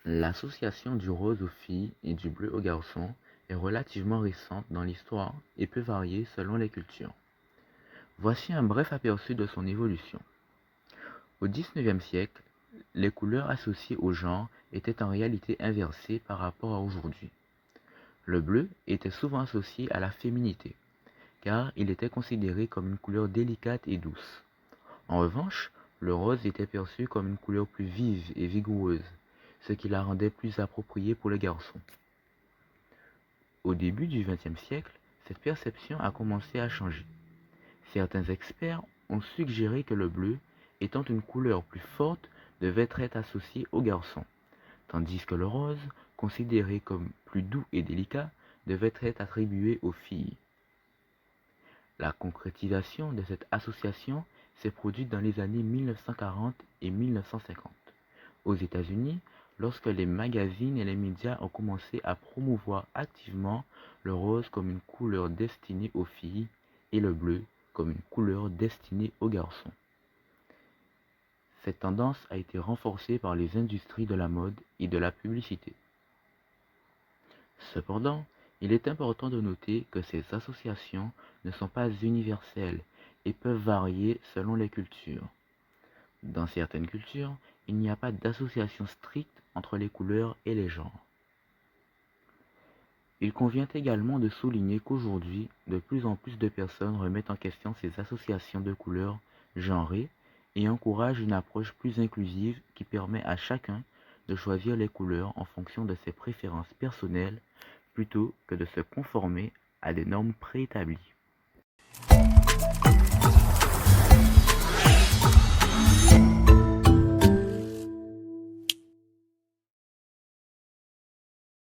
L'association du rose aux filles et du bleu aux garçons est relativement récente dans l'histoire et peut varier selon les cultures. Voici un bref aperçu de son évolution. Au XIXe siècle, les couleurs associées au genre étaient en réalité inversées par rapport à aujourd'hui. Le bleu était souvent associé à la féminité, car il était considéré comme une couleur délicate et douce. En revanche, le rose était perçu comme une couleur plus vive et vigoureuse, ce qui la rendait plus appropriée pour les garçons. Au début du XXe siècle, cette perception a commencé à changer. Certains experts ont suggéré que le bleu, étant une couleur plus forte, devait être associé aux garçons, tandis que le rose, considéré comme plus doux et délicat, devait être attribué aux filles. La concrétisation de cette association s'est produite dans les années 1940 et 1950. Aux États-Unis, lorsque les magazines et les médias ont commencé à promouvoir activement le rose comme une couleur destinée aux filles et le bleu comme une couleur destinée aux garçons. Cette tendance a été renforcée par les industries de la mode et de la publicité. Cependant, il est important de noter que ces associations ne sont pas universelles et peuvent varier selon les cultures. Dans certaines cultures, il n'y a pas d'association stricte entre les couleurs et les genres. Il convient également de souligner qu'aujourd'hui, de plus en plus de personnes remettent en question ces associations de couleurs genrées et encouragent une approche plus inclusive qui permet à chacun de choisir les couleurs en fonction de ses préférences personnelles plutôt que de se conformer à des normes préétablies.